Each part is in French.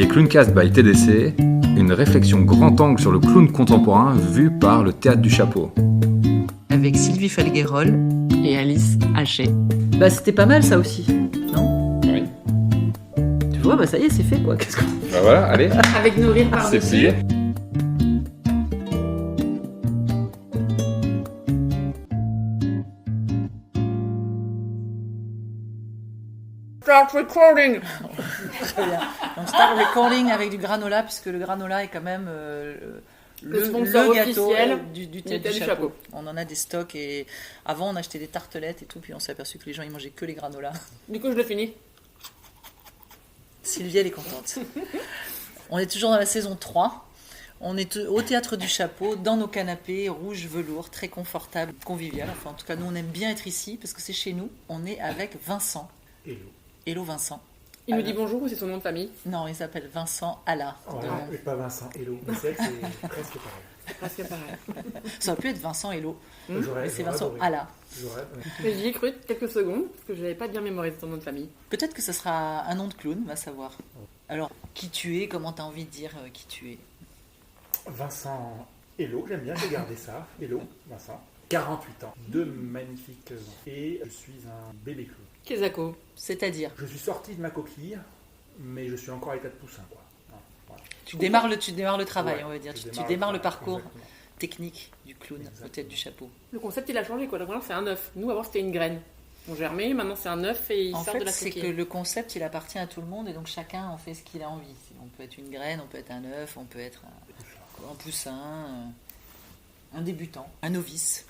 Les Clowncast by TDC, une réflexion grand angle sur le clown contemporain vu par le Théâtre du Chapeau. Avec Sylvie Felguerol et Alice Haché. Bah c'était pas mal ça aussi, non? Oui. Tu vois, bah ça y est, c'est fait quoi. Bah voilà, allez. Avec nos rires C'est par-dessus. plié. Start recording. Très bien. Donc start recording avec du granola, puisque le granola est quand même Le sponsor gâteau officiel du Théâtre du Chapeau. On en a des stocks et avant on achetait des tartelettes et tout, puis on s'est aperçu que les gens ils mangeaient que les granolas. Du coup, je le finis. Sylvie elle est contente. On est toujours dans la saison 3. On est au Théâtre du Chapeau, dans nos canapés rouge velours, très confortable, convivial. Enfin, en tout cas, nous, on aime bien être ici parce que c'est chez nous. On est avec Vincent. Hello. Hello Vincent. Il nous dit bonjour ou c'est son nom de famille? Non, il s'appelle Vincent Alla. Ouais, et pas Vincent Hello. Mais c'est vrai que c'est presque pareil. C'est presque pareil. Ça aurait pu être Vincent Hello, J'aurais- mais c'est j'aurais Vincent adoré. Alla. Mais j'y ai cru quelques secondes parce que je n'avais pas bien mémorisé ton nom de famille. Peut-être que ce sera un nom de clown, va savoir. Alors, qui tu es, comment tu as envie de dire qui tu es? Vincent Hello, j'aime bien, j'ai gardé ça. Hello, Vincent. 48 ans, deux magnifiques enfants. Et je suis un bébé clown. Kezako. C'est-à-dire, Je suis sorti de ma coquille, mais je suis encore à l'état de poussin, quoi. Voilà. tu démarres le travail, Ouais, on va dire. je Tu démarres le travail, parcours exactement. technique du clown, Exactement. peut-être du chapeau. Le concept, il a changé quoi. Donc maintenant, c'est un œuf. Nous, avant, c'était une graine. On germait, maintenant, c'est un œuf et il En sort de fait, la c'est que coquille. le concept, il appartient à tout le monde et donc chacun en fait ce qu'il a envie. On peut être une graine, on peut être un œuf, on peut être un poussin, un débutant, un novice.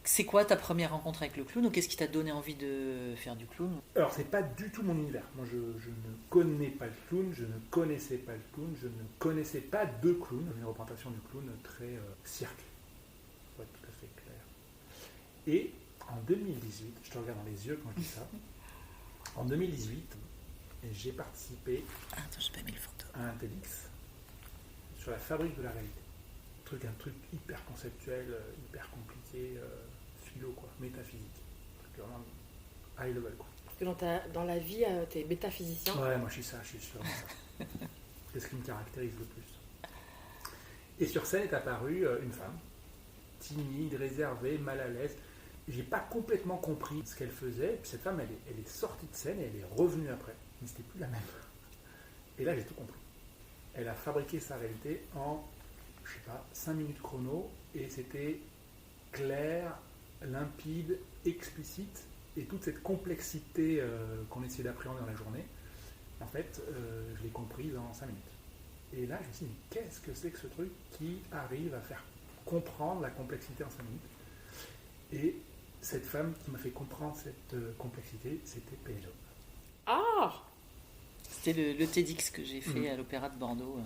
C'est quoi ta première rencontre avec le clown ou qu'est-ce qui t'a donné envie de faire du clown? Alors, c'est pas du tout mon univers. Moi, je ne connais pas le clown, je ne connaissais pas le clown, je ne connaissais pas de clown. Une représentation du clown très cirque, pour être tout à fait clair. Et en 2018, je te regarde dans les yeux quand je dis ça, en 2018, j'ai participé Ah, attends, j'ai pas mis le photo. à un TEDx sur la fabrique de la réalité. Un truc hyper conceptuel, hyper compliqué, philo, quoi, métaphysique. Un truc vraiment high level, quoi. Parce que dans la vie, t'es bêta-physicien. Ouais, moi je suis ça, je suis sûrement ça. C'est ce qui me caractérise le plus. Et sur scène est apparue une femme, timide, réservée, mal à l'aise. J'ai pas complètement compris ce qu'elle faisait. Puis cette femme, elle est sortie de scène et elle est revenue après. Mais c'était plus la même. Et là, j'ai tout compris. Elle a fabriqué sa réalité en, je sais pas, 5 minutes chrono. Et c'était clair, limpide, explicite. Et toute cette complexité qu'on essayait d'appréhender dans la journée, en fait, je l'ai comprise en 5 minutes. Et là, je me suis dit, mais qu'est-ce que c'est que ce truc qui arrive à faire comprendre la complexité en 5 minutes? Et cette femme qui m'a fait comprendre cette complexité, c'était Pénélope. Ah! C'était le TEDx que j'ai fait à l'Opéra de Bordeaux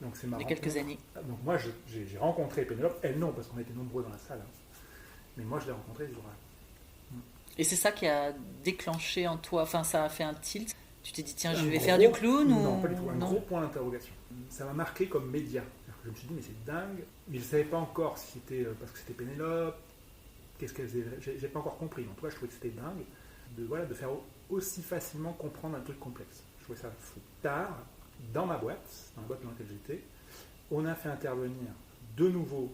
Donc c'est il y marrant. a quelques années. Donc moi, j'ai rencontré Pénélope. Elle, non, parce qu'on était nombreux dans la salle. Hein. Mais moi, je l'ai rencontrée ce jour-là. Et c'est ça qui a déclenché en toi, enfin ça a fait un tilt. Tu t'es dit tiens je Un vais gros- faire du clown ou Non, pas du tout. Un non gros point d'interrogation. Ça m'a marqué comme média. C'est-à-dire que je me suis dit, mais c'est dingue. Mais je ne savais pas encore si c'était parce que c'était Pénélope. Qu'est-ce qu'elle faisait. J'ai pas encore compris. En tout cas, je trouvais que c'était dingue de faire aussi facilement comprendre un truc complexe. Je trouvais ça fou. Tard, dans ma boîte, dans la boîte dans laquelle j'étais, on a fait intervenir de nouveau,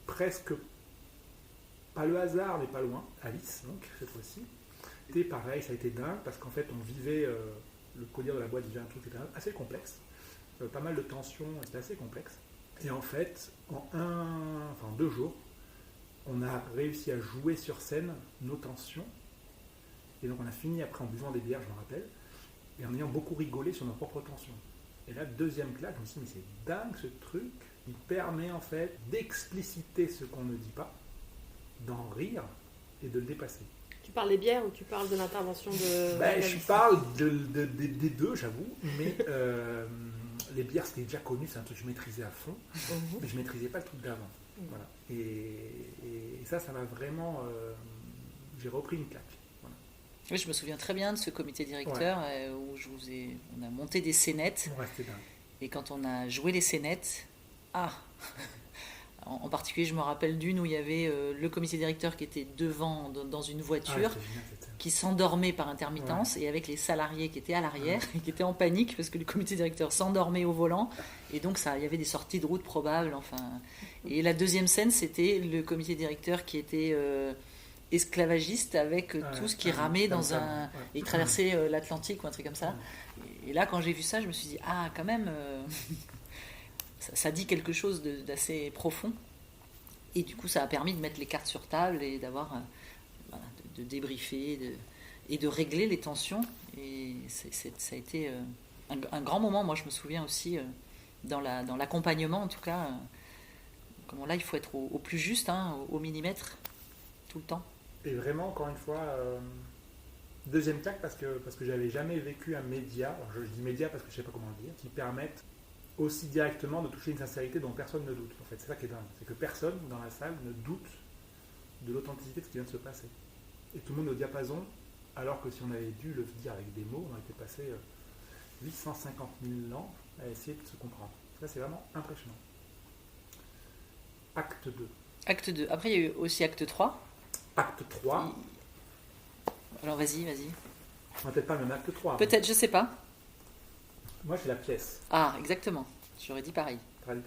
presque, pas le hasard, mais pas loin, Alice, donc, cette fois-ci. C'était pareil, ça a été dingue, parce qu'en fait, on vivait, le codir de la boîte vivait un truc qui était assez complexe, pas mal de tensions, c'était assez complexe. Et en fait, en 2 jours, on a réussi à jouer sur scène nos tensions, et donc on a fini après en buvant des bières, je me rappelle, et en ayant beaucoup rigolé sur nos propres tensions. Et là, deuxième claque, je me suis dit, mais c'est dingue ce truc, il permet en fait d'expliciter ce qu'on ne dit pas, d'en rire et de le dépasser. Tu parles des bières ou tu parles de l'intervention de... Je parle des deux, j'avoue, mais les bières, c'était déjà connu, c'est un truc que je maîtrisais à fond, mais je ne maîtrisais pas le truc d'avant. Voilà. Et ça m'a vraiment... j'ai repris une claque. Voilà. Oui, je me souviens très bien de ce comité directeur où on a monté des scénettes Ouais, c'était dingue. et quand on a joué les scénettes, En particulier, je me rappelle d'une où il y avait le comité directeur qui était devant dans une Ah, voiture, c'était génial, cette scène. qui s'endormait par intermittence, et avec les salariés qui étaient à l'arrière et qui étaient en panique parce que le comité directeur s'endormait au volant, et donc il y avait des sorties de route probables. Enfin. Et la deuxième scène, c'était le comité directeur qui était esclavagiste avec tout ce qui ramait dans un... et traversait l'Atlantique ou un truc comme ça. Et là, quand j'ai vu ça, je me suis dit, ah, quand même, ça dit quelque chose d'assez profond. Et du coup, ça a permis de mettre les cartes sur table et d'avoir, voilà, de débriefer et de régler les tensions. Et ça a été un grand moment. Moi, je me souviens aussi, dans l'accompagnement, en tout cas, comment là, il faut être au plus juste, hein, au millimètre, tout le temps. Et vraiment, encore une fois, deuxième claque parce que j'avais jamais vécu un média, alors je dis média parce que je sais pas comment le dire, qui permette aussi directement de toucher une sincérité dont personne ne doute. En fait, c'est ça qui est dingue, c'est que personne dans la salle ne doute de l'authenticité de ce qui vient de se passer. Et tout le monde est au diapason, alors que si on avait dû le dire avec des mots, on aurait été passé 850 000 ans à essayer de se comprendre. Ça, c'est vraiment impressionnant. Acte 2. Acte 2. Après, il y a eu aussi acte 3. Acte 3. Alors, vas-y. On n'a peut-être pas le même acte 3. Peut-être, je sais pas. Moi, c'est la pièce. Ah, exactement. J'aurais dit pareil. Pareil.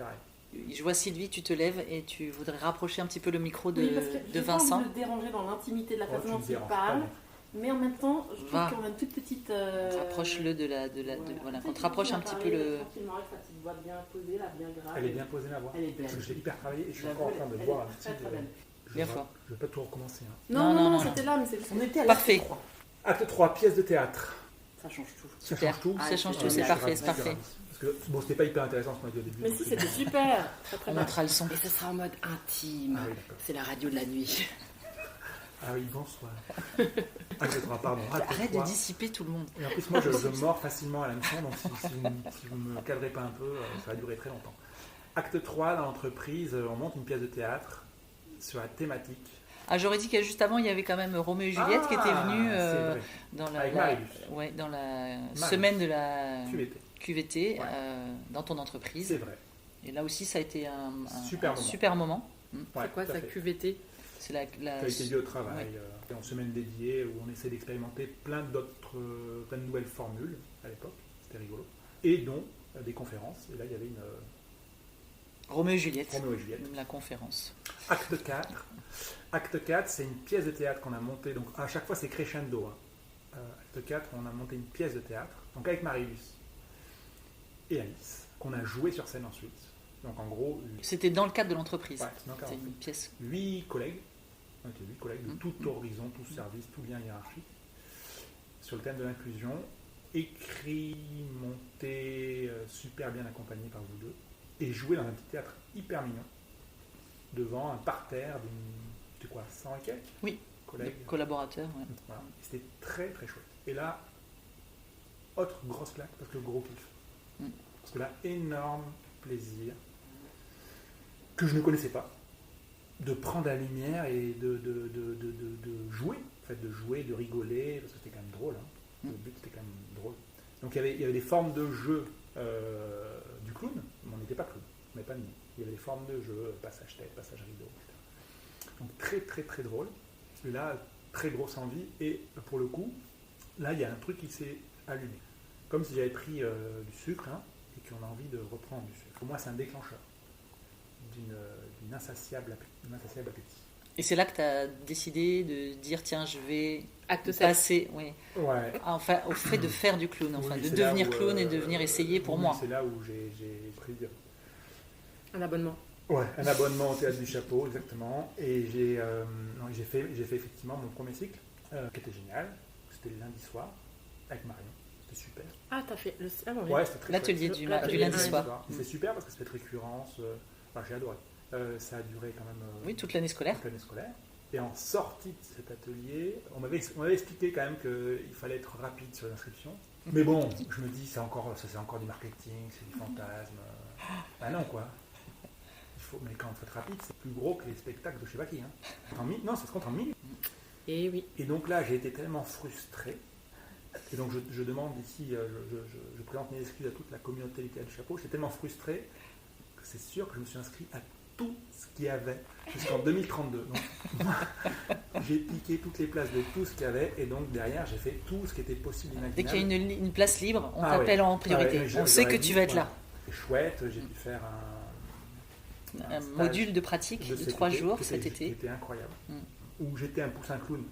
Je vois Sylvie, tu te lèves et tu voudrais rapprocher un petit peu le micro de, Oui, parce que de j'ai pas Vincent. envie de le déranger dans l'intimité de la Oh, façon tu dont me il déranges parle, pas, mais en même temps, je trouve Va. qu'on a une toute petite. Rapproche-le de la. Voilà, qu'on te rapproche un petit peu le. Tranquillement, avec sa petite voix bien posée, là, bien grave. Elle est bien posée, ma voix. Elle est belle. Parce que j'ai hyper travaillé et je suis La encore en voix, train de elle boire est un très, petit. très belle. Bien fort. Je vais pas tout recommencer. Hein. Non, c'était là, mais c'est on était à Parfait. l'acte 3. Acte 3, pièce de théâtre. Ça change tout. Ça Super. change tout. Ça change tout, Ah, c'est je parfait, ravi, c'est parfait. ravi. Parce que bon, c'était pas hyper intéressant ce qu'on a dit au début. Mais donc si, c'est c'était bon. super. Très, très On bien. mettra le son. Et ce sera en mode intime. Ah oui, d'accord. C'est la radio de la nuit. Ah oui, bonsoir. Acte 3, pardon. Acte Arrête 3. de dissiper tout le monde. Et en plus, moi, je mords facilement à l'hameçon, donc si vous me cadrez pas un peu, ça va durer très longtemps. Acte 3, dans l'entreprise, on monte une pièce de théâtre sur la thématique. Ah, j'aurais dit que juste avant, il y avait quand même Roméo et Juliette qui était venu c'est vrai. dans Avec Marius. dans la Marius. semaine de la QVT. QVT Ouais. dans ton entreprise. C'est vrai. Et là aussi, ça a été un Super moment. super moment. Ouais, C'est quoi tout à ça, fait. QVT? C'est la Qualité de vie au travail, Ouais. en semaine dédiée où on essaie d'expérimenter plein de nouvelles formules à l'époque, c'était rigolo, et dont des conférences. Et là, il y avait une Roméo et Juliette, Roméo et Juliette. la conférence. Acte 4. Acte 4, c'est une pièce de théâtre qu'on a montée. Donc à chaque fois, c'est crescendo. Hein. Acte 4, on a monté une pièce de théâtre, donc avec Marius et Alice, qu'on a joué sur scène ensuite. Donc en gros, C'était dans le cadre de l'entreprise. ouais, c'est dans le cadre. C'est une pièce. 8 collègues, on était 8 collègues de Mhm. tout horizon, tout service, tout lien hiérarchique, sur le thème de l'inclusion, écrit, monté, super bien accompagné par vous deux, et joué dans un petit théâtre hyper mignon, devant un parterre de quoi, 100 et quelques Oui. collègues. Les collaborateurs. Ouais. Voilà. C'était très très chouette. Et là, autre grosse claque, parce que gros kiff. Mm. Parce que là, énorme plaisir que je ne connaissais pas, de prendre la lumière et de jouer, en fait, de jouer, de rigoler, parce que c'était quand même drôle. Hein. Mm. Le but c'était quand même drôle. Donc il y avait des formes de jeu du clown, mais on n'était pas clown, on n'avait pas de nez. Il y avait des formes de jeu, passage tête, passage rideau, etc. Donc très très très drôle. Et là, très grosse envie, et pour le coup, là il y a un truc qui s'est allumé. Comme si j'avais pris du sucre, hein, et qu'on a envie de reprendre du sucre. Pour moi, c'est un déclencheur d'une insatiable appétit. Et c'est là que tu as décidé de dire tiens, je vais Acte 7. passer Ouais. enfin, au fait de faire du clown, enfin, Oui, de c'est là devenir où, clown et de venir essayer pour oui, moi. C'est là où j'ai pris Un abonnement. ouais, un abonnement au Théâtre du Chapeau, exactement. Et j'ai fait effectivement mon premier cycle, qui était génial. C'était le lundi soir, avec Marion. C'était super. Ah, t'as fait le. Ah, bon, Ouais, c'était très L'atelier chouette. du L'atelier lundi du soir. C'est super parce que c'est cette récurrence. Enfin, j'ai adoré. Ça a duré quand même Oui, toute l'année scolaire. toute l'année scolaire. Et en sortie de cet atelier, on m'avait expliqué quand même qu'il fallait être rapide sur l'inscription. Mais bon, je me dis, c'est encore du marketing, c'est du fantasme. Ah non, quoi. Mais quand vous faites rapide, c'est plus gros que les spectacles de je sais pas qui. Hein. Non, ça se compte en minutes. Et oui. Et donc là, j'ai été tellement frustré. Et donc je demande ici, je présente mes excuses à toute la communauté littéraire du chapeau. J'étais tellement frustré que c'est sûr que je me suis inscrit à tout ce qu'il y avait jusqu'en 2032. Donc, moi, j'ai piqué toutes les places de tout ce qu'il y avait et donc derrière, j'ai fait tout ce qui était possible, imaginable. Dès qu'il y a une place libre, on Ah t'appelle ouais. en priorité. Ah ouais, On sait que j'aurais tu dit, vas être voilà. là. C'est chouette, j'ai pu faire Un stage module de pratique de cet 3 été, jours qui cet était- qui été. était incroyable. Mm. Où j'étais un poussin clown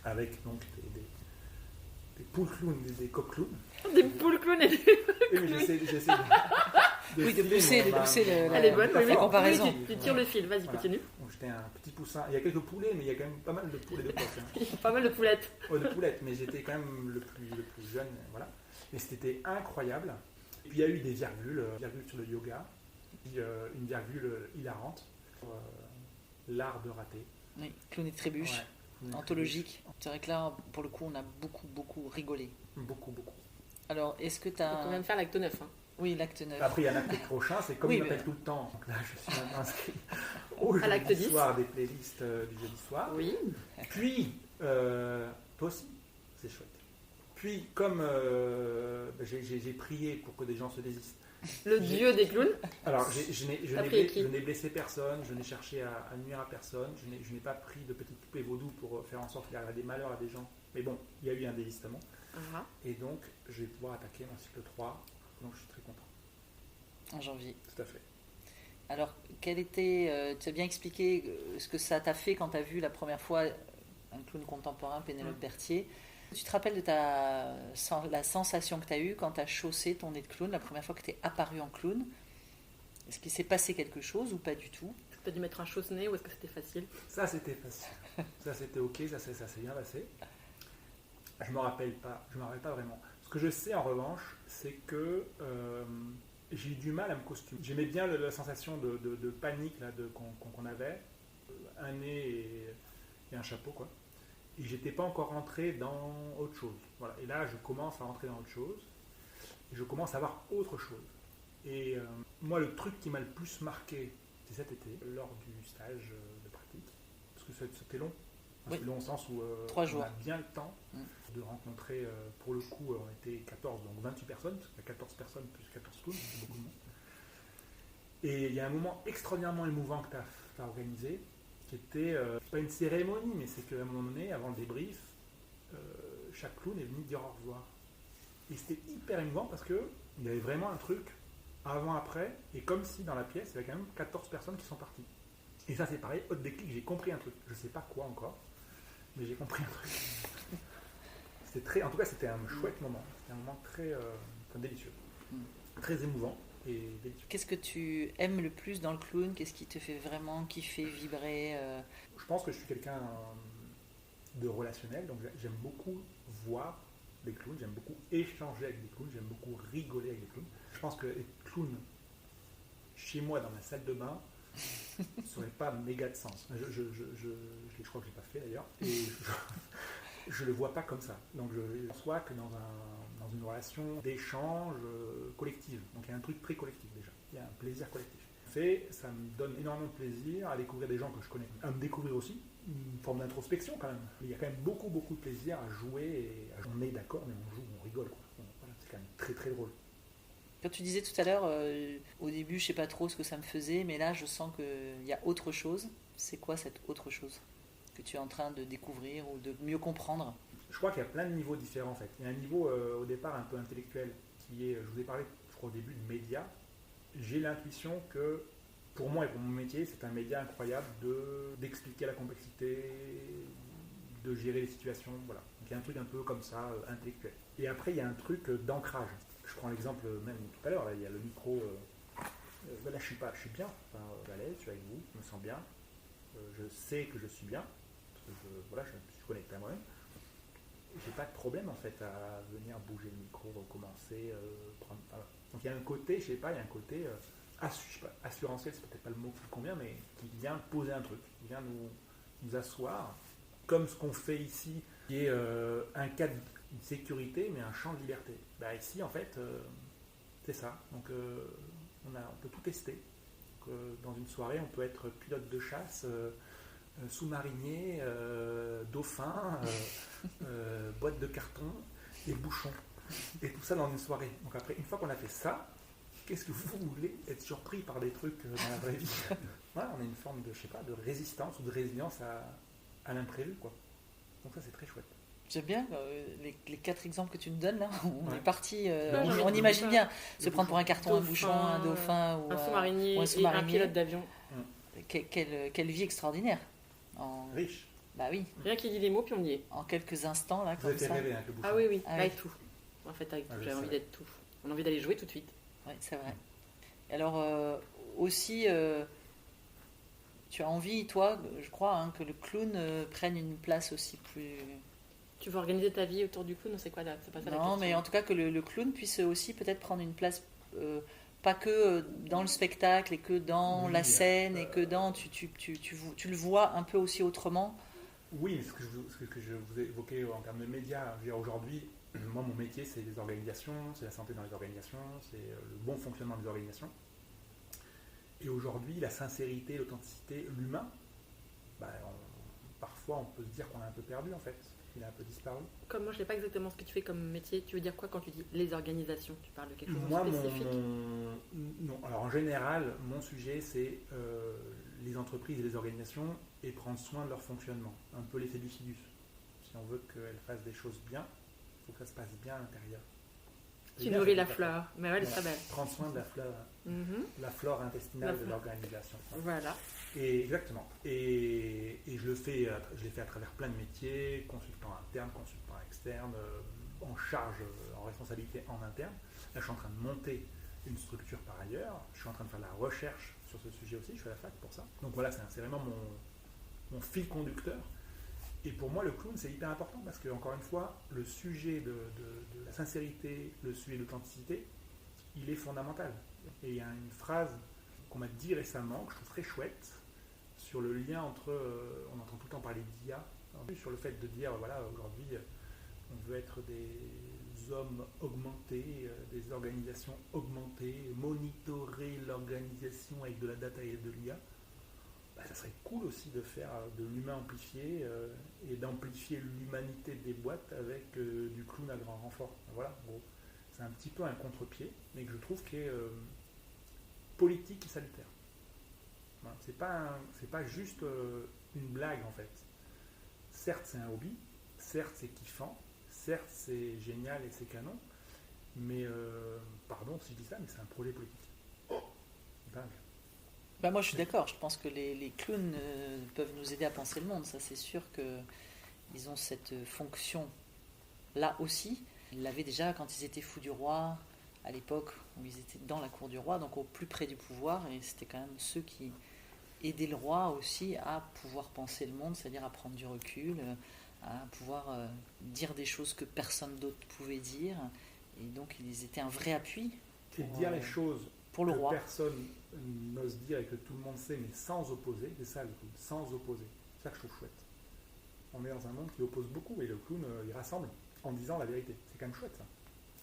avec donc des poules clowns, des coqs clowns. Des poules clowns et des... Et oui, j'essaie de Oui, de filer pousser ma- Elle est bonne, oui, la oui. comparaison. Oui, tu tires le fil, vas-y, Voilà. continue. Donc, j'étais un petit poussin. Il y a quelques poulets, mais il y a quand même pas mal de poules et de coqs. Hein. Il y a pas mal de poulettes. Oh, de poulettes, mais j'étais quand même le plus jeune. Voilà. Et c'était incroyable. Et puis il y a eu des virgules sur le yoga, puis une virgule hilarante sur l'art de rater. Oui, Clown et Trébuche, Ouais. anthologique. C'est vrai que là, pour le coup, on a beaucoup rigolé. Beaucoup. Alors, est-ce que tu Donc on vient as... de faire l'acte 9. Hein. Oui, l'acte 9. Après, il y en a peut-être prochain, c'est comme Oui, il mais- m'appelle tout le temps. Donc là, je suis maintenant inscrit au À l'acte jeudi 10. soir des playlists du jeudi soir. Oui. Puis, toi aussi, c'est chouette. Puis, comme j'ai prié pour que des gens se désistent. Le dieu des clowns. Alors, je T'as pris qui n'ai blessé personne, je n'ai cherché à nuire à personne, je n'ai pas pris de petites poupées vaudou pour faire en sorte qu'il y ait des malheurs à des gens. Mais bon, il y a eu un désistement. Ah. Et donc, je vais pouvoir attaquer mon cycle 3. Donc, je suis très content. En janvier. Tout à fait. Alors, quel était... tu as bien expliqué ce que ça t'a fait quand tu as vu la première fois un clown contemporain, Pénélope Berthier. Tu te rappelles de la sensation que tu as eue quand tu as chaussé ton nez de clown, la première fois que tu es apparu en clown? Est-ce qu'il s'est passé quelque chose ou pas du tout? Est-ce que tu as dû mettre un chausse-nez ou est-ce que c'était facile? Ça, c'était facile. Ça, c'était ok, ça s'est bien passé. Je ne me rappelle pas vraiment. Ce que je sais en revanche, c'est que j'ai eu du mal à me costumer. J'aimais bien la sensation de panique là, qu'on avait, un nez et un chapeau, quoi. Et j'étais pas encore rentré dans autre chose. Voilà. Et là, je commence à rentrer dans autre chose. Et je commence à voir autre chose. Et moi, le truc qui m'a le plus marqué, c'est cet été, lors du stage de pratique. Parce que c'était long. Oui. C'est long au sens où 3 on jours. a bien le temps de rencontrer, pour le coup, on était 14, donc 28 personnes, parce qu'il y a 14 personnes plus 14 clowns, c'est beaucoup de monde. Et il y a un moment extraordinairement émouvant que tu as organisé, qui était, pas une cérémonie, mais c'est qu'à un moment donné, avant le débrief, chaque clown est venu dire au revoir. Et c'était hyper émouvant parce qu'il y avait vraiment un truc avant-après, et comme si dans la pièce, il y avait quand même 14 personnes qui sont parties. Et ça, c'est pareil, autre déclic, j'ai compris un truc. Je sais pas quoi encore, mais j'ai compris un truc. En tout cas, c'était un chouette moment. C'était un moment très délicieux. Très émouvant et délicieux. Qu'est-ce que tu aimes le plus dans le clown? Qu'est-ce qui te fait vraiment kiffer, vibrer? Je pense que je suis quelqu'un de relationnel, donc j'aime beaucoup voir des clowns, j'aime beaucoup échanger avec des clowns, j'aime beaucoup rigoler avec des clowns. Je pense que les clowns chez moi dans ma salle de bain, ça n'aurait pas méga de sens. Je crois que je l'ai pas fait d'ailleurs. Et je le vois pas comme ça. Donc je sois que dans une relation d'échange collective. Donc il y a un truc très collectif déjà. Il y a un plaisir collectif. Ça me donne énormément de plaisir à découvrir des gens que je connais. À me découvrir aussi, une forme d'introspection quand même. Il y a quand même beaucoup de plaisir à jouer. Et on est d'accord, mais on joue, on rigole, quoi. Voilà, c'est quand même très très drôle. Quand tu disais tout à l'heure, au début, je sais pas trop ce que ça me faisait, mais là, je sens qu'il y a autre chose. C'est quoi cette autre chose que tu es en train de découvrir ou de mieux comprendre? Je crois qu'il y a plein de niveaux différents en fait. Il y a un niveau au départ un peu intellectuel qui est, je vous ai parlé, je crois au début, de médias. J'ai l'intuition que pour moi et pour mon métier, c'est un média incroyable d'expliquer la complexité, de gérer les situations. Voilà. Donc il y a un truc un peu comme ça, intellectuel. Et après, il y a un truc d'ancrage. Je prends l'exemple même tout à l'heure, là, il y a le micro. Là, je suis bien, enfin, à l'aise, je suis avec vous, je me sens bien. Je sais que je suis bien, parce que je suis connecté à moi-même. J'ai pas de problème en fait à venir bouger le micro, recommencer, prendre. Voilà. Donc il y a un côté, je sais pas, il y a un côté assurantiel, c'est peut-être pas le mot qui convient, mais qui vient poser un truc, qui vient nous asseoir, comme ce qu'on fait ici, qui est un cadre de sécurité, mais un champ de liberté. Bah, ici en fait, c'est ça. Donc on peut tout tester. Donc, dans une soirée, on peut être pilote de chasse. Sous-marinier, dauphin, boîte de carton et bouchon. Et tout ça dans une soirée. Donc après, une fois qu'on a fait ça, qu'est-ce que vous voulez être surpris par des trucs dans la vraie vie? Voilà, on a une forme de, je sais pas, de résistance ou de résilience à l'imprévu, quoi. Donc ça, c'est très chouette. J'aime bien les 4 exemples que tu nous donnes là. On Ouais. est parti, Ouais, j'ai on envie de imagine dire bien se prendre pour un carton, un bouchon, un dauphin ou un sous-marinier ou un et un sous-marinier. pilote d'avion. Quelle vie extraordinaire. En, Riche. bah oui, Rien qu'il dit les mots, puis on y est. en quelques instants là Vous comme avez fait ça. rêver avec le bouchon. Ah oui, oui, Ah avec oui. tout. En fait, avec tout. Ah oui, J'avais c'est envie vrai. d'être tout. On a envie d'aller jouer tout de suite. Oui, c'est vrai. Alors aussi, tu as envie, toi, je crois, hein, que le clown prenne une place aussi plus. Tu veux organiser ta vie autour du clown, c'est quoi là? C'est pas ça la Non, question. mais en tout cas que le clown puisse aussi peut-être prendre une place, pas que dans le spectacle et que dans Oui, la scène et que dans. Tu le vois un peu aussi autrement. Oui, mais ce que je vous ai évoqué en termes de médias, je veux dire, aujourd'hui, moi, mon métier, c'est les organisations, c'est la santé dans les organisations, c'est le bon fonctionnement des organisations. Et aujourd'hui, la sincérité, l'authenticité, l'humain, parfois, on peut se dire qu'on a un peu perdu, en fait. Il a un peu disparu. Comme moi, je sais pas exactement ce que tu fais comme métier. Tu veux dire quoi quand tu dis les organisations? Tu parles de quelque chose Moi, de spécifique? non. Alors, en général, mon sujet, c'est les entreprises et les organisations et prendre soin de leur fonctionnement. Un peu l'effet du Fidus. Si on veut qu'elles fassent des choses bien, il faut que ça se passe bien à l'intérieur. Tu nourris la fleur. Mais ouais, elle est très belle. Prendre soin de Mhm. la flore intestinale La de flore. l'organisation. Voilà. Et exactement. Et je l'ai fait à travers plein de métiers, consultant interne, consultant externe, en charge, en responsabilité en interne. Là, je suis en train de monter une structure par ailleurs. Je suis en train de faire de la recherche sur ce sujet aussi. Je suis à la fac pour ça. Donc voilà, c'est vraiment mon fil conducteur. Et pour moi, le clown, c'est hyper important parce que, encore une fois, le sujet de la sincérité, le sujet de l'authenticité, il est fondamental. Et il y a une phrase qu'on m'a dit récemment, que je trouve très chouette, sur le lien entre, on entend tout le temps parler d'IA, sur le fait de dire, voilà, aujourd'hui, on veut être des hommes augmentés, des organisations augmentées, monitorer l'organisation avec de la data et de l'IA. Ça serait cool aussi de faire de l'humain amplifié et d'amplifier l'humanité des boîtes avec du clown à grand renfort. Voilà, gros. C'est un petit peu un contre-pied, mais que je trouve qui est politique et salutaire. Voilà, c'est pas juste une blague en fait. Certes, c'est un hobby, certes, c'est kiffant, certes, c'est génial et c'est canon, mais pardon si je dis ça, mais c'est un projet politique. Dingue. Bah moi je suis d'accord, je pense que les clowns peuvent nous aider à penser le monde, ça c'est sûr qu'ils ont cette fonction là aussi. Ils l'avaient déjà quand ils étaient fous du roi, à l'époque où ils étaient dans la cour du roi, donc au plus près du pouvoir, et c'était quand même ceux qui aidaient le roi aussi à pouvoir penser le monde, c'est-à-dire à prendre du recul, à pouvoir dire des choses que personne d'autre pouvait dire, et donc ils étaient un vrai appui Et dire les choses pour le que roi. personne n'ose dire et que tout le monde sait, mais sans opposer, c'est ça le clown, sans opposer. C'est ça que je trouve chouette. On est dans un monde qui oppose beaucoup et le clown, il rassemble en disant la vérité. C'est quand même chouette ça.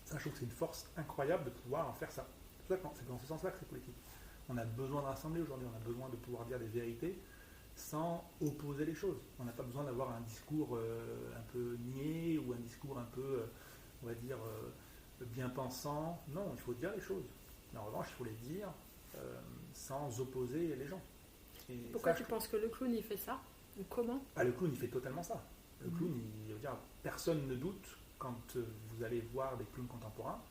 Ça, je trouve que c'est une force incroyable de pouvoir en faire ça. C'est dans ce sens-là que c'est politique. On a besoin de rassembler aujourd'hui, on a besoin de pouvoir dire des vérités sans opposer les choses. On n'a pas besoin d'avoir un discours un peu niais ou un discours un peu, on va dire, bien pensant. Non, il faut dire les choses. Mais en revanche, il faut les dire sans opposer les gens. Et Pourquoi ça, tu penses que le clown il fait ça? Ou comment? le clown, il fait totalement ça. Le clown, il veut dire, personne ne doute quand vous allez voir des clowns contemporains.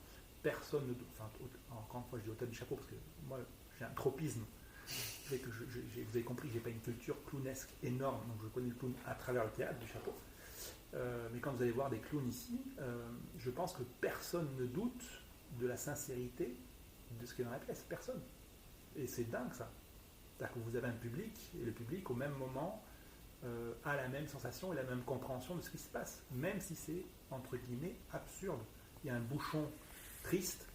Personne ne doute. Enfin, encore une fois, je dis au tête du chapeau parce que moi, j'ai un tropisme. Fait que vous avez compris que je n'ai pas une culture clownesque énorme, donc je connais le clown à travers le théâtre du chapeau. Mais quand vous allez voir des clowns ici, je pense que personne ne doute de la sincérité de ce qui est dans la pièce. Personne. Et c'est dingue ça. C'est-à-dire que vous avez un public, et le public au même moment a la même sensation et la même compréhension de ce qui se passe, même si c'est entre guillemets absurde. Il y a un bouchon triste,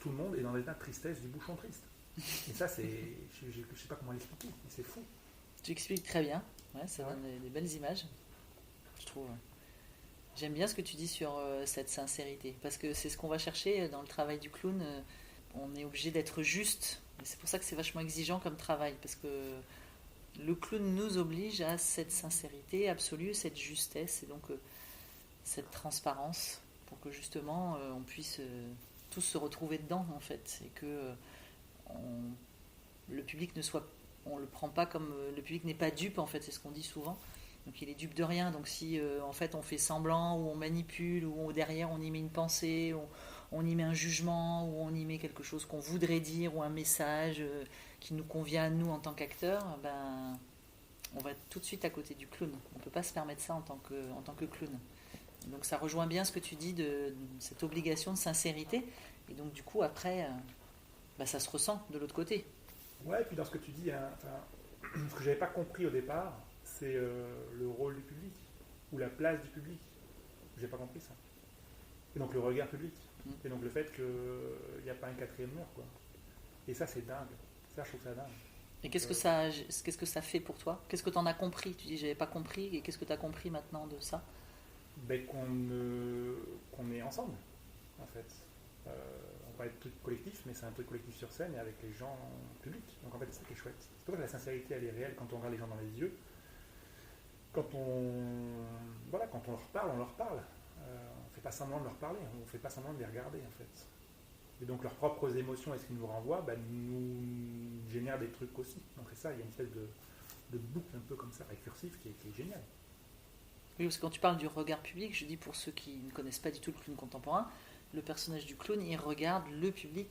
tout le monde est dans l'état de tristesse du bouchon triste. Et ça, c'est, je ne sais pas comment l'expliquer, mais c'est fou. Tu expliques très bien, ouais, ça donne des belles images, je trouve. J'aime bien ce que tu dis sur cette sincérité, parce que c'est ce qu'on va chercher dans le travail du clown. On est obligé d'être juste, et c'est pour ça que c'est vachement exigeant comme travail, parce que le clown nous oblige à cette sincérité absolue, cette justesse, et donc cette transparence, pour que justement on puisse tous se retrouver dedans en fait, et que le public on le prend pas comme le public n'est pas dupe en fait, c'est ce qu'on dit souvent. Donc il est dupe de rien. Donc si en fait on fait semblant ou on manipule ou derrière on y met une pensée, on y met un jugement ou on y met quelque chose qu'on voudrait dire ou un message qui nous convient à nous en tant qu'acteurs, ben on va tout de suite à côté du clown. On peut pas se permettre ça en tant que clown. Donc ça rejoint bien ce que tu dis de cette obligation de sincérité. Et donc du coup après, ça se ressent de l'autre côté. Ouais, et puis dans ce que tu dis, hein, ce que j'avais pas compris au départ, c'est le rôle du public, ou la place du public. J'ai pas compris ça. Et donc le regard public. Et donc le fait qu'il n'y a pas un quatrième mur, quoi. Et ça, c'est dingue. Ça, je trouve ça dingue. Et qu'est-ce que ça fait pour toi? Qu'est-ce que tu en as compris? Tu dis j'avais pas compris, et qu'est-ce que tu as compris maintenant de ça? Ben, qu'on est ensemble, en fait. On parlait de truc collectif, mais c'est un truc collectif sur scène et avec les gens publics. Donc en fait, c'est ça qui est chouette. C'est pour ça que la sincérité, elle est réelle quand on regarde les gens dans les yeux. Quand on leur parle, on leur parle. On ne fait pas semblant de leur parler, on ne fait pas semblant de les regarder, en fait. Et donc leurs propres émotions et ce qu'ils nous renvoient nous génèrent des trucs aussi. Donc c'est ça, il y a une espèce de boucle un peu comme ça, récursif, qui est génial. Oui, parce que quand tu parles du regard public, je dis pour ceux qui ne connaissent pas du tout le clown contemporain, le personnage du clown, il regarde le public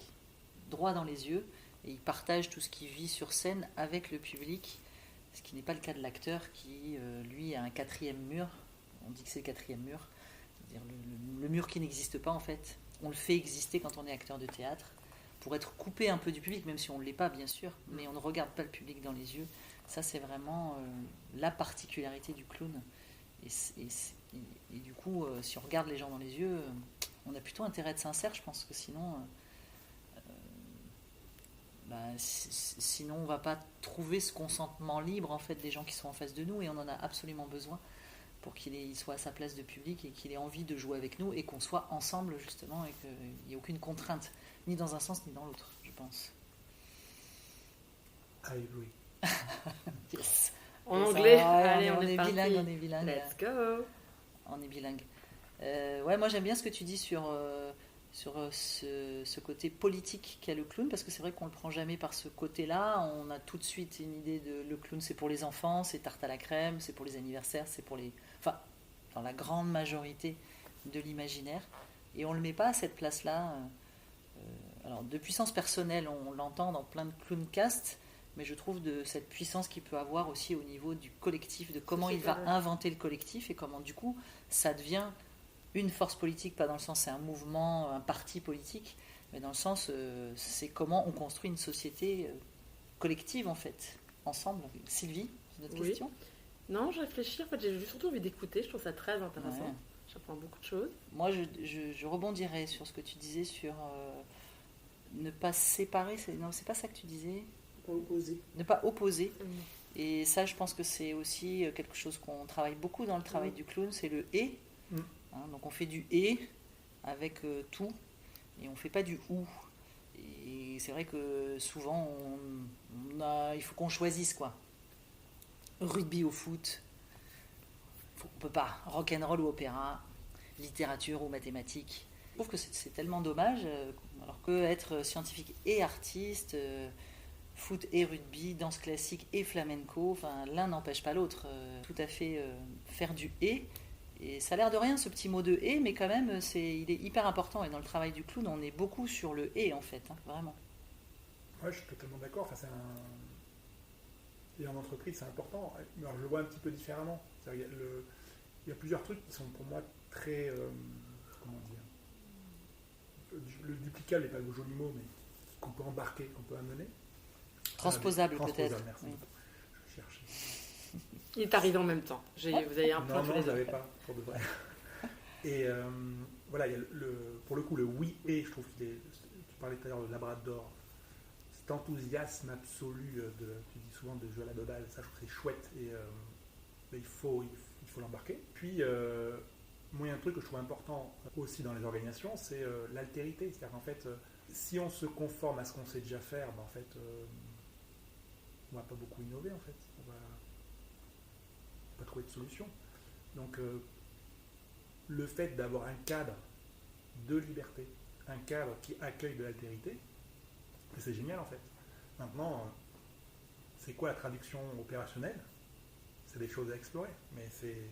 droit dans les yeux et il partage tout ce qu'il vit sur scène avec le public, ce qui n'est pas le cas de l'acteur qui, lui, a un quatrième mur. On dit que c'est le quatrième mur, c'est-à-dire le mur qui n'existe pas en fait. On le fait exister quand on est acteur de théâtre pour être coupé un peu du public, même si on ne l'est pas bien sûr, mais on ne regarde pas le public dans les yeux. Ça, c'est vraiment la particularité du clown. Et du coup, si on regarde les gens dans les yeux, on a plutôt intérêt à être sincère, je pense que sinon, sinon on ne va pas trouver ce consentement libre en fait des gens qui sont en face de nous, et on en a absolument besoin pour qu'il soit à sa place de public et qu'il ait envie de jouer avec nous et qu'on soit ensemble justement et qu'il n'y ait aucune contrainte, ni dans un sens ni dans l'autre, je pense. I agree. Yes. En anglais, Ça, allez, on est parti. bilingue, on est bilingue. Let's go. On est bilingue. Ouais, moi j'aime bien ce que tu dis sur ce côté politique qu'a le clown, parce que c'est vrai qu'on le prend jamais par ce côté-là. On a tout de suite une idée de le clown, c'est pour les enfants, c'est tarte à la crème, c'est pour les anniversaires, c'est pour les... Enfin, dans la grande majorité de l'imaginaire. Et on le met pas à cette place-là. Alors, de puissance personnelle, on l'entend dans plein de clowncast, mais je trouve de cette puissance qu'il peut avoir aussi au niveau du collectif, de comment il va inventer le collectif et comment du coup ça devient une force politique, pas dans le sens c'est un mouvement, un parti politique, mais dans le sens c'est comment on construit une société collective en fait, ensemble. Sylvie, c'est notre question. Non, je réfléchis, en fait j'ai surtout envie d'écouter, je trouve ça très intéressant. Ouais. J'apprends beaucoup de choses. Moi je rebondirais sur ce que tu disais sur ne pas séparer, non c'est pas ça que tu disais. Ne pas opposer. Et ça, je pense que c'est aussi quelque chose qu'on travaille beaucoup dans le travail du clown, c'est le et. Hein, donc on fait du et avec tout, et on fait pas du ou. Et c'est vrai que souvent, il faut qu'on choisisse quoi. Rugby ou foot, on peut pas. Rock'n'roll ou opéra, littérature ou mathématiques. Je trouve que c'est tellement dommage, alors que être scientifique et artiste... foot et rugby, danse classique et flamenco, enfin, l'un n'empêche pas l'autre. Tout à fait faire du et ça a l'air de rien ce petit mot de et, mais quand même il est hyper important, et dans le travail du clown on est beaucoup sur le et en fait, hein, vraiment. Ouais, je suis totalement d'accord. Enfin, et en entreprise c'est important. Alors je le vois un petit peu différemment. Il y a plusieurs trucs qui sont pour moi très comment dire, le duplicable n'est pas le joli mot, mais qu'on peut embarquer, qu'on peut amener. Transposable peut-être. Merci. Oui. Je cherchais. Il est arrivé en même temps. Vous avez un point tous Non, les je deux. l'avais pas, pour de vrai. Et voilà, il y a pour le coup, le oui et, je trouve tu parlais tout à l'heure de Labrador, cet enthousiasme absolu, tu dis souvent de jouer à la dodale, ça je trouve que c'est chouette, et il faut l'embarquer. Puis, moi, il y a un truc que je trouve important aussi dans les organisations, c'est l'altérité. C'est-à-dire qu'en fait, si on se conforme à ce qu'on sait déjà faire, en fait, on va pas beaucoup innover, en fait. On va pas trouver de solution. Donc, le fait d'avoir un cadre de liberté un cadre qui accueille de l'altérité. Et c'est génial en fait. Maintenant, c'est quoi la traduction opérationnelle? C'est des choses à explorer, mais c'est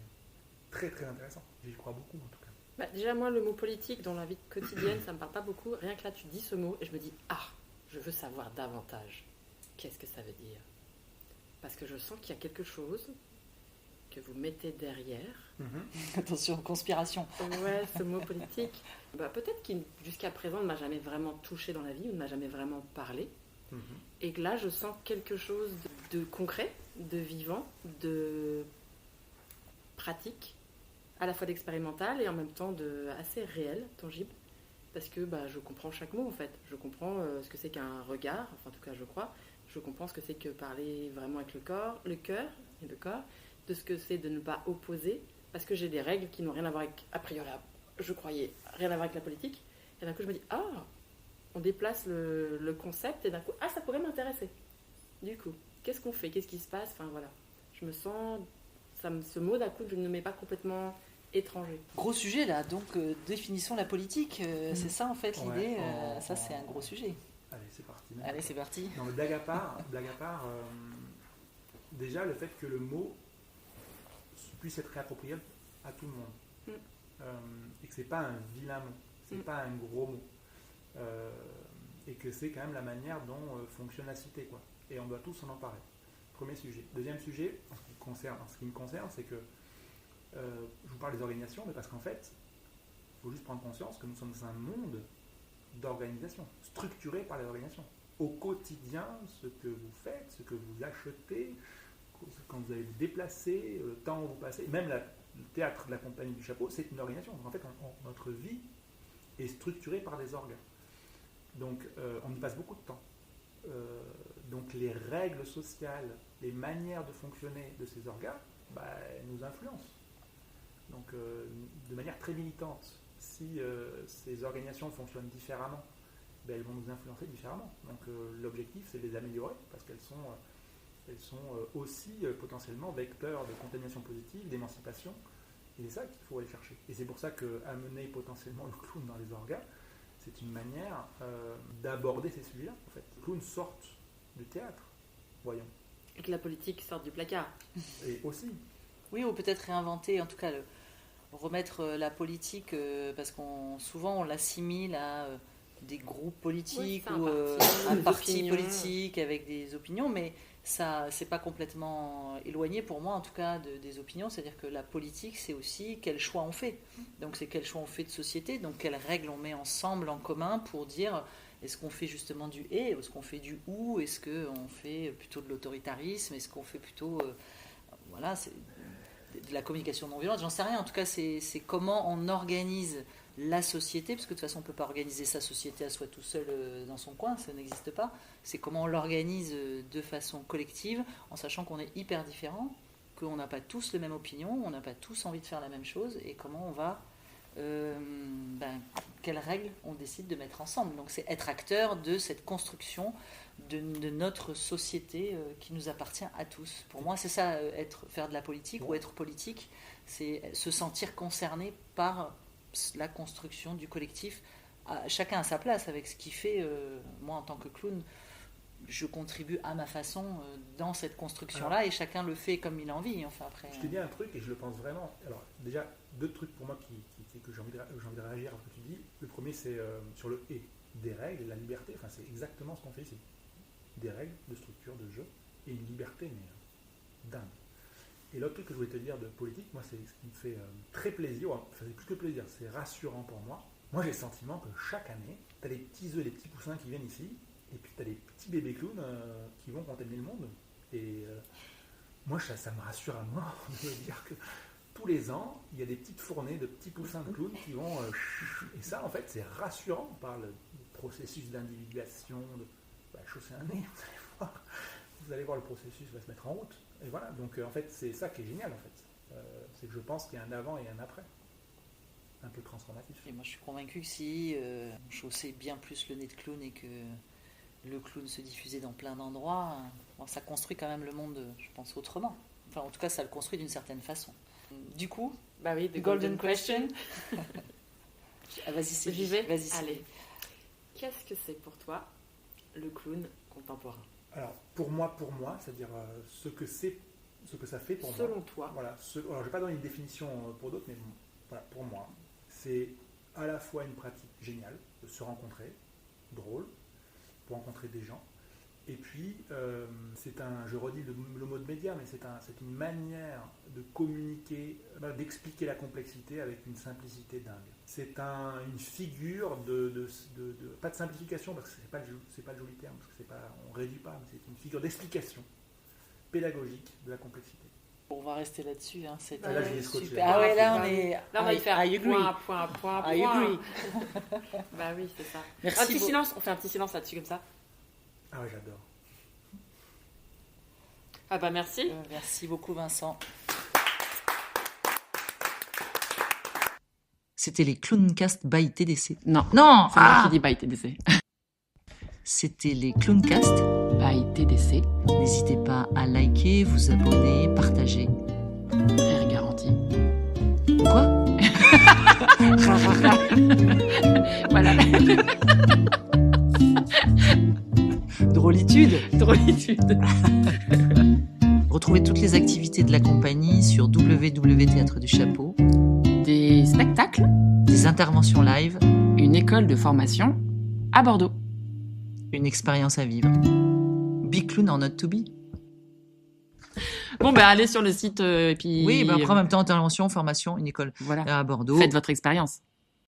très très intéressant. J'y crois beaucoup en tout cas. Bah, déjà, moi, le mot politique dans la vie quotidienne, ça me parle pas beaucoup. Rien que là, tu dis ce mot et je me dis « Ah, je veux savoir davantage. Qu'est-ce que ça veut dire ?» Parce que je sens qu'il y a quelque chose que vous mettez derrière. Attention, conspiration. Ouais, ce mot politique. Bah, peut-être qu'il, jusqu'à présent, ne m'a jamais vraiment touché dans la vie ou ne m'a jamais vraiment parlé. Et que là, je sens quelque chose de concret, de vivant, de pratique, à la fois d'expérimental et en même temps de assez réel, tangible. Parce que je comprends chaque mot en fait. Je comprends ce que c'est qu'un regard, enfin en tout cas je crois. Je comprends ce que c'est que parler vraiment avec le corps, le cœur et le corps, de ce que c'est de ne pas opposer, parce que j'ai des règles qui n'ont rien à voir avec, a priori, je croyais, rien à voir avec la politique. Et d'un coup je me dis, on déplace le concept et d'un coup, ça pourrait m'intéresser. Du coup, qu'est-ce qu'on fait? Qu'est-ce qui se passe? Enfin voilà, je me sens, ce mot d'un coup, je ne mets pas complètement étranger. Gros sujet là, donc définissons la politique, c'est ça en fait l'idée, ça c'est un gros sujet. Allez, c'est parti. Allez, c'est parti. Non, mais blague à part, déjà le fait que le mot puisse être réapproprié à tout le monde. Et que c'est pas un vilain mot, c'est pas un gros mot. Et que c'est quand même la manière dont fonctionne la cité, quoi. Et on doit tous s'en emparer. Premier sujet. Deuxième sujet, en ce qui me concerne, c'est que je vous parle des organisations, mais parce qu'en fait, il faut juste prendre conscience que nous sommes dans un monde d'organisation, structuré par les organisations. Au quotidien, ce que vous faites, ce que vous achetez, quand vous allez vous déplacer, le temps où vous passez, même le théâtre de la compagnie du chapeau, c'est une organisation. Donc en fait, notre vie est structurée par des organes. Donc on y passe beaucoup de temps. Donc les règles sociales, les manières de fonctionner de ces organes, nous influencent. Donc de manière très militante. Si ces organisations fonctionnent différemment, elles vont nous influencer différemment. Donc l'objectif, c'est de les améliorer, parce qu'elles sont aussi potentiellement vecteurs de contamination positive, d'émancipation, et c'est ça qu'il faut aller chercher. Et c'est pour ça qu'amener potentiellement le clown dans les orgas, c'est une manière d'aborder ces sujets-là. En fait, les clowns sortent du théâtre, voyons. Et que la politique sorte du placard. Et aussi. Oui, ou peut-être réinventer, en tout cas, remettre la politique, parce souvent on l'assimile à des groupes politiques ou un parti politique avec des opinions, mais ça, c'est pas complètement éloigné pour moi, en tout cas, des opinions. C'est-à-dire que la politique, c'est aussi quel choix on fait. Donc c'est quel choix on fait de société, donc quelles règles on met ensemble en commun pour dire est-ce qu'on fait justement du et, est-ce qu'on fait du ou, est-ce qu'on fait plutôt de l'autoritarisme, est-ce qu'on fait plutôt c'est de la communication non violente, j'en sais rien. En tout cas, c'est comment on organise la société, parce que de toute façon on ne peut pas organiser sa société à soi tout seul dans son coin, ça n'existe pas. C'est comment on l'organise de façon collective, en sachant qu'on est hyper différents, qu'on n'a pas tous les mêmes opinions, on n'a pas tous envie de faire la même chose, et comment on va quelles règles on décide de mettre ensemble. Donc c'est être acteur de cette construction de notre société qui nous appartient à tous. Pour moi, c'est ça, faire de la politique ou être politique, c'est se sentir concerné par la construction du collectif. Chacun à sa place avec ce qu'il fait. Moi, en tant que clown, je contribue à ma façon dans cette construction-là. Alors, et chacun le fait comme il a envie. Enfin, après, je te dis un truc et je le pense vraiment. Alors, déjà, deux trucs pour moi que j'ai envie de réagir à ce que tu dis. Le premier, c'est sur le « et ». Des règles, la liberté, enfin, c'est exactement ce qu'on fait ici. Des règles de structure, de jeu, et une liberté, mais dingue. Et l'autre truc que je voulais te dire de politique, moi, c'est ce qui me fait très plaisir, enfin, c'est plus que plaisir, c'est rassurant pour moi. Moi, j'ai le sentiment que chaque année, tu as des petits œufs, des petits poussins qui viennent ici, et puis tu as des petits bébés clowns qui vont contaminer le monde. Et moi, ça me rassure à moi de me dire que tous les ans, il y a des petites fournées de petits poussins de clowns qui vont... et ça, en fait, c'est rassurant. On parle de processus d'individuation, chausser un nez, vous allez voir, le processus va se mettre en route. Et voilà, donc en fait, c'est ça qui est génial, en fait. C'est que je pense qu'il y a un avant et un après. Un peu transformatif. Et moi, je suis convaincue que si on chaussait bien plus le nez de clown et que le clown se diffusait dans plein d'endroits, ça construit quand même le monde, je pense, autrement. Enfin, en tout cas, ça le construit d'une certaine façon. Du coup, oui, the golden question. Ah, vas-y, c'est J'y vais. Vas-y, c'est Allez. Qu'est-ce que c'est pour toi le clown contemporain? Alors, pour moi, c'est-à-dire ce que ça fait pour moi. Selon toi. Voilà. Alors, je ne vais pas donner une définition pour d'autres, mais bon, voilà, pour moi, c'est à la fois une pratique géniale de se rencontrer, drôle, pour rencontrer des gens. Et puis, je redis le mot de média, mais c'est une manière de communiquer, d'expliquer la complexité avec une simplicité dingue. C'est une figure pas de simplification, parce que c'est pas le joli terme, parce que on ne réduit pas, mais c'est une figure d'explication pédagogique de la complexité. On va rester là-dessus. Hein. C'était Là, je l'ai scotché. super. Ah ouais, là, on est... Là, on va y faire I agree. point. I agree. Bah oui, c'est ça. Merci Un petit beaucoup. silence, on fait un petit silence là-dessus comme ça. Ah ouais, j'adore. Ah bah merci. Merci beaucoup, Vincent. C'était les Clowncast by TDC. Non, Non, c'est moi qui dis by TDC. C'était les Clowncast. By TDC, N'hésitez pas à liker, vous abonner, partager. rire garanti. Quoi? Voilà, Drôlitude. drôlitude. Retrouvez toutes les activités de la compagnie sur www.théâtre du Chapeau, Des spectacles, des interventions live, une école de formation à Bordeaux. une expérience à vivre. Big Clown or not to be. Bon, ben allez sur le site et puis... Oui, après en même temps, intervention, formation, une école Voilà, à Bordeaux. faites votre expérience.